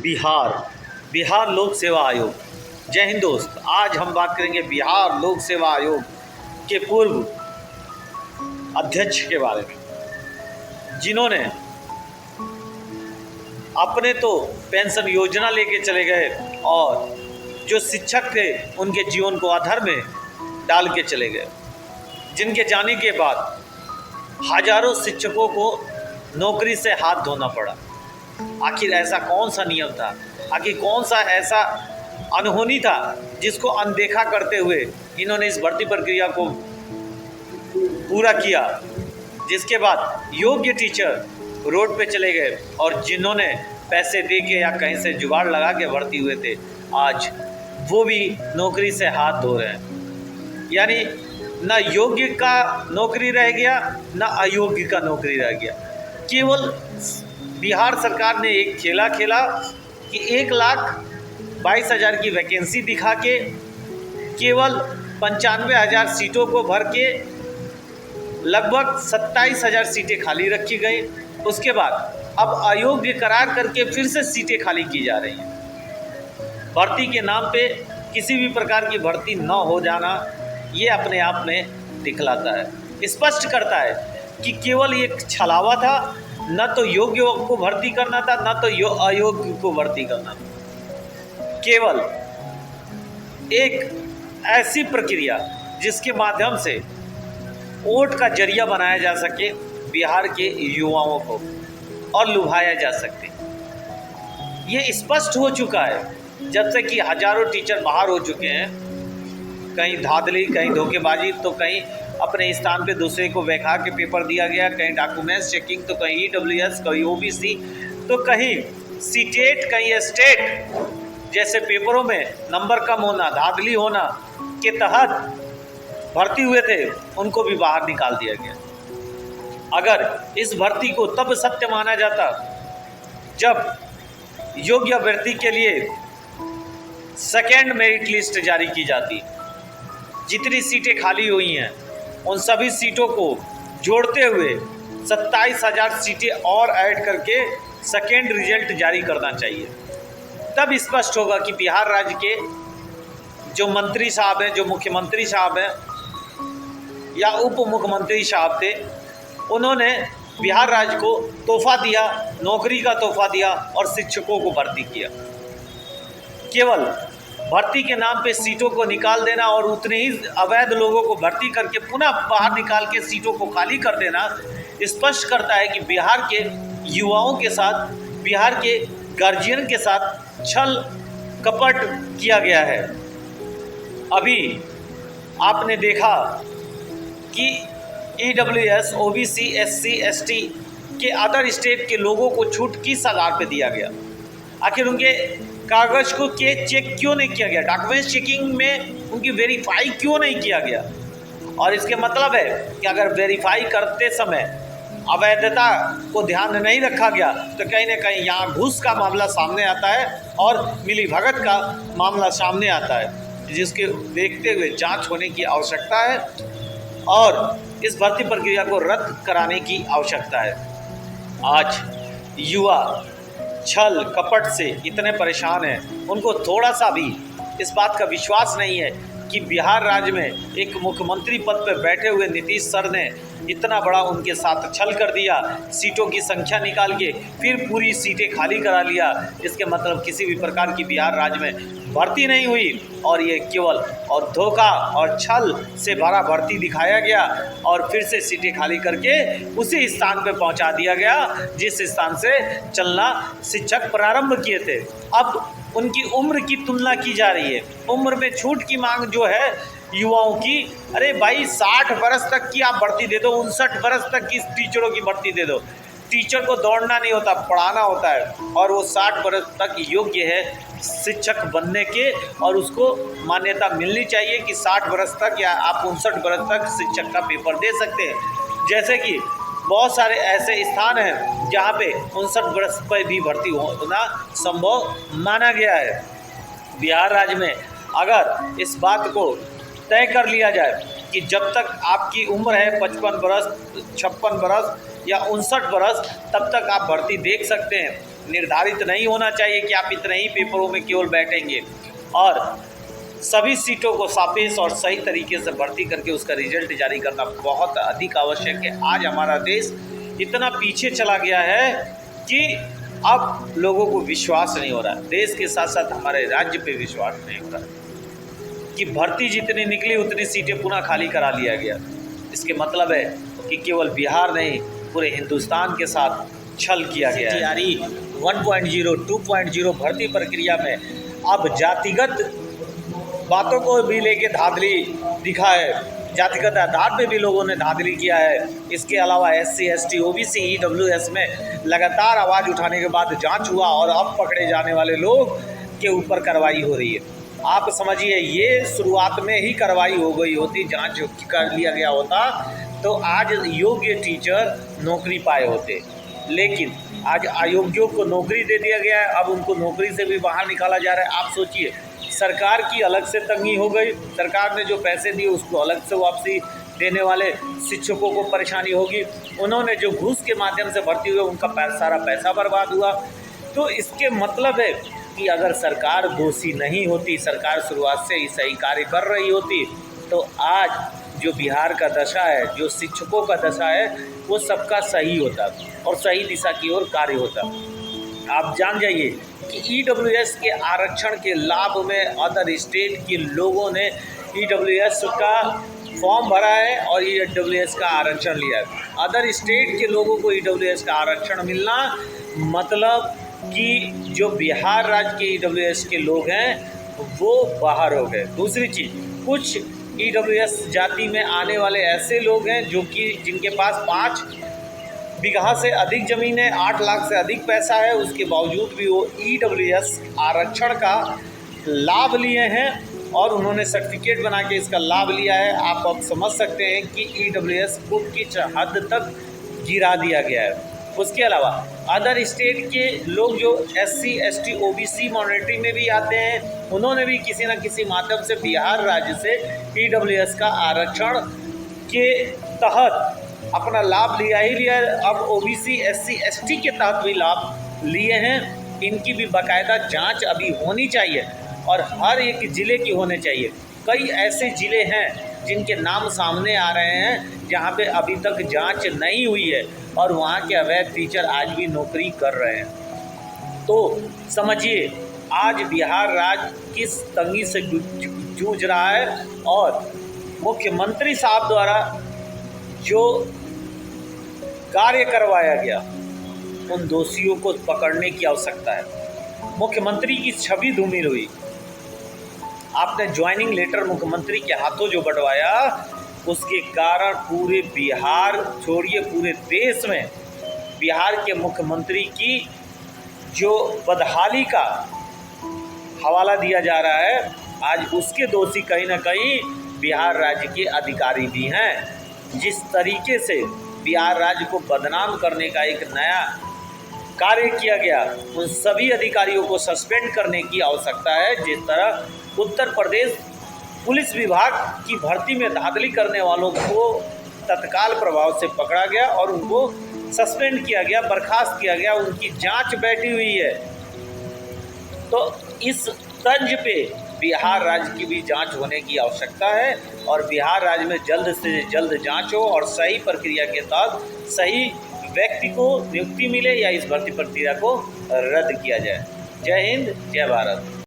बिहार बिहार लोक सेवा आयोग। जय हिंद दोस्त, आज हम बात करेंगे बिहार लोक सेवा आयोग के पूर्व अध्यक्ष के बारे में, जिन्होंने अपने तो पेंशन योजना लेके चले गए और जो शिक्षक थे उनके जीवन को अधर में डाल के चले गए, जिनके जाने के बाद हजारों शिक्षकों को नौकरी से हाथ धोना पड़ा। आखिर ऐसा कौन सा नियम था, आखिर कौन सा ऐसा अनहोनी था जिसको अनदेखा करते हुए इन्होंने इस भर्ती प्रक्रिया को पूरा किया, जिसके बाद योग्य टीचर रोड पे चले गए और जिन्होंने पैसे दे के या कहीं से जुगाड़ लगा के भर्ती हुए थे, आज वो भी नौकरी से हाथ धो रहे हैं। यानी ना योग्य का नौकरी रह गया, ना अयोग्य का नौकरी रह गया। केवल बिहार सरकार ने एक खेला खेला कि 1,22,000 की वैकेंसी दिखा के केवल 95,000 सीटों को भर के लगभग 27,000 सीटें खाली रखी गई। उसके बाद अब अयोग्य करार करके फिर से सीटें खाली की जा रही हैं। भर्ती के नाम पे किसी भी प्रकार की भर्ती न हो जाना ये अपने आप में दिखलाता है, स्पष्ट करता है कि केवल एक छलावा था, न तो योग्य को भर्ती करना था, न तो अयोग्य को भर्ती करना था। केवल एक ऐसी प्रक्रिया जिसके माध्यम से वोट का जरिया बनाया जा सके बिहार के युवाओं को और लुभाया जा सके। ये स्पष्ट हो चुका है जब से कि हजारों टीचर बाहर हो चुके हैं, कहीं धांधली, कहीं धोखेबाजी, तो कहीं अपने स्थान पे दूसरे को बैठा के पेपर दिया गया, कहीं डॉक्यूमेंट्स चेकिंग, तो कहीं EWS, कहीं OBC, तो कहीं सीटेट, कहीं स्टेट जैसे पेपरों में नंबर कम होना, धांधली होना के तहत भर्ती हुए थे उनको भी बाहर निकाल दिया गया। अगर इस भर्ती को तब सत्य माना जाता जब योग्य अभ्यर्थी के लिए सेकेंड मेरिट लिस्ट जारी की जाती। जितनी सीटें खाली हुई हैं उन सभी सीटों को जोड़ते हुए 27,000 सीटें और ऐड करके सेकेंड रिजल्ट जारी करना चाहिए। तब स्पष्ट होगा कि बिहार राज्य के जो मंत्री साहब हैं, जो मुख्यमंत्री साहब हैं या उप मुख्यमंत्री साहब थे, उन्होंने बिहार राज्य को तोहफा दिया, नौकरी का तोहफा दिया और शिक्षकों को भर्ती किया। केवल भर्ती के नाम पे सीटों को निकाल देना और उतने ही अवैध लोगों को भर्ती करके पुनः बाहर निकाल के सीटों को खाली कर देना स्पष्ट करता है कि बिहार के युवाओं के साथ, बिहार के गार्जियन के साथ छल कपट किया गया है। अभी आपने देखा कि EWS, OBC, SC, ST के अदर स्टेट के लोगों को छूट किस आधार पर दिया गया? आखिर उनके कागज को चेक क्यों नहीं किया गया? डॉक्यूमेंट चेकिंग में उनकी वेरीफाई क्यों नहीं किया गया? और इसके मतलब है कि अगर वेरीफाई करते समय अवैधता को ध्यान नहीं रखा गया तो कहीं ना कहीं यहाँ घूस का मामला सामने आता है और मिलीभगत का मामला सामने आता है, जिसके देखते हुए जांच होने की आवश्यकता है और इस भर्ती प्रक्रिया को रद्द कराने की आवश्यकता है। आज युवा छल कपट से इतने परेशान हैं, उनको थोड़ा सा भी इस बात का विश्वास नहीं है कि बिहार राज्य में एक मुख्यमंत्री पद पर बैठे हुए नीतीश सर ने इतना बड़ा उनके साथ छल कर दिया, सीटों की संख्या निकाल के फिर पूरी सीटें खाली करा लिया। इसके मतलब किसी भी प्रकार की बिहार राज्य में भर्ती नहीं हुई और ये केवल और धोखा और छल से भरा भर्ती दिखाया गया और फिर से सीटें खाली करके उसी स्थान पर पहुंचा दिया गया जिस स्थान से चलना शिक्षक प्रारंभ किए थे। अब उनकी उम्र की तुलना की जा रही है, उम्र में छूट की मांग जो है युवाओं की। अरे भाई 60 वर्ष तक की आप भर्ती दे दो, 59 वर्ष तक की टीचरों की भर्ती दे दो। टीचर को दौड़ना नहीं होता, पढ़ाना होता है और वो 60 वर्ष तक योग्य है शिक्षक बनने के और उसको मान्यता मिलनी चाहिए कि 60 वर्ष तक या आप 59 वर्ष तक शिक्षक का पेपर दे सकते हैं। जैसे कि बहुत सारे ऐसे स्थान हैं जहाँ पे 59 वर्ष पर भी भर्ती होना संभव माना गया है। बिहार राज्य में अगर इस बात को तय कर लिया जाए कि जब तक आपकी उम्र है 55 वर्ष, 56 वर्ष या 59 वर्ष, तब तक आप भर्ती देख सकते हैं, निर्धारित नहीं होना चाहिए कि आप इतने ही पेपरों में केवल बैठेंगे, और सभी सीटों को सापेक्ष और सही तरीके से भर्ती करके उसका रिजल्ट जारी करना बहुत अधिक आवश्यक है। आज हमारा देश इतना पीछे चला गया है कि अब लोगों को विश्वास नहीं हो रहा, देश के साथ साथ हमारे राज्य पे विश्वास नहीं हो रहा कि भर्ती जितनी निकली उतनी सीटें पुनः खाली करा लिया गया। इसके मतलब है कि केवल बिहार नहीं, पूरे हिंदुस्तान के साथ छल किया गया है। तैयारी 1.0, 2.0 भर्ती प्रक्रिया में अब जातिगत बातों को भी लेके धांधली दिखा है, जातिगत आधार पे भी लोगों ने धांधली किया है। इसके अलावा SC, ST, OBC, EWS में लगातार आवाज़ उठाने के बाद जांच हुआ और अब पकड़े जाने वाले लोग के ऊपर कार्रवाई हो रही है। आप समझिए, ये शुरुआत में ही कार्रवाई हो गई होती, जांच कर लिया गया होता तो आज योग्य टीचर नौकरी पाए होते, लेकिन आज अयोग्यों को नौकरी दे दिया गया है। अब उनको नौकरी से भी बाहर निकाला जा रहा है। आप सोचिए, सरकार की अलग से तंगी हो गई, सरकार ने जो पैसे दिए उसको अलग से वापसी देने वाले शिक्षकों को परेशानी होगी, उन्होंने जो घूस के माध्यम से भर्ती हुए उनका सारा पैसा बर्बाद हुआ। तो इसके मतलब है कि अगर सरकार दोषी नहीं होती, सरकार शुरुआत से ही सही कार्य कर रही होती, तो आज जो बिहार का दशा है, जो शिक्षकों का दशा है, वो सबका सही होता और सही दिशा की ओर कार्य होता। आप जान जाइए कि EWS के आरक्षण के लाभ में अदर स्टेट के लोगों ने EWS का फॉर्म भरा है और EWS का आरक्षण लिया है। अदर स्टेट के लोगों को EWS का आरक्षण मिलना मतलब कि जो बिहार राज्य के EWS के लोग हैं वो बाहर हो गए। दूसरी चीज़, कुछ EWS जाति में आने वाले ऐसे लोग हैं जो कि जिनके पास 5 बीघा से अधिक ज़मीन है, 8 लाख से अधिक पैसा है, उसके बावजूद भी वो EWS आरक्षण का लाभ लिए हैं और उन्होंने सर्टिफिकेट बना के इसका लाभ लिया है। आप अब समझ सकते हैं कि EWS को किस हद तक गिरा दिया गया है। उसके अलावा अदर स्टेट के लोग जो SC, ST, OBC माइनॉरिटी में भी आते हैं, उन्होंने भी किसी न किसी माध्यम से बिहार राज्य से EWS का आरक्षण के तहत अपना लाभ लिया ही लिया है। अब OBC, SC, ST के तहत भी लाभ लिए हैं। इनकी भी बाकायदा जांच अभी होनी चाहिए और हर एक ज़िले की होने चाहिए। कई ऐसे ज़िले हैं जिनके नाम सामने आ रहे हैं जहां पे अभी तक जांच नहीं हुई है और वहां के अवैध टीचर आज भी नौकरी कर रहे हैं। तो समझिए, आज बिहार राज्य किस तंगी से जूझ रहा है और मुख्यमंत्री साहब द्वारा जो कार्य करवाया गया, उन दोषियों को पकड़ने की आवश्यकता है। मुख्यमंत्री की छवि धूमिल हुई। आपने ज्वाइनिंग लेटर मुख्यमंत्री के हाथों जो बंटवाया, उसके कारण पूरे बिहार छोड़िए पूरे देश में बिहार के मुख्यमंत्री की जो बदहाली का हवाला दिया जा रहा है, आज उसके दोषी कहीं ना कहीं बिहार राज्य के अधिकारी भी हैं। जिस तरीके से बिहार राज्य को बदनाम करने का एक नया कार्य किया गया, उन सभी अधिकारियों को सस्पेंड करने की आवश्यकता है। जिस तरह उत्तर प्रदेश पुलिस विभाग की भर्ती में धांधली करने वालों को तत्काल प्रभाव से पकड़ा गया और उनको सस्पेंड किया गया, बर्खास्त किया गया, उनकी जांच बैठी हुई है। तो इस तंज पे बिहार राज्य की भी जांच होने की आवश्यकता है और बिहार राज्य में जल्द से जल्द जांच हो और सही प्रक्रिया के तहत सही व्यक्ति को नियुक्ति मिले या इस भर्ती प्रक्रिया को रद्द किया जाए। जय हिंद, जय भारत।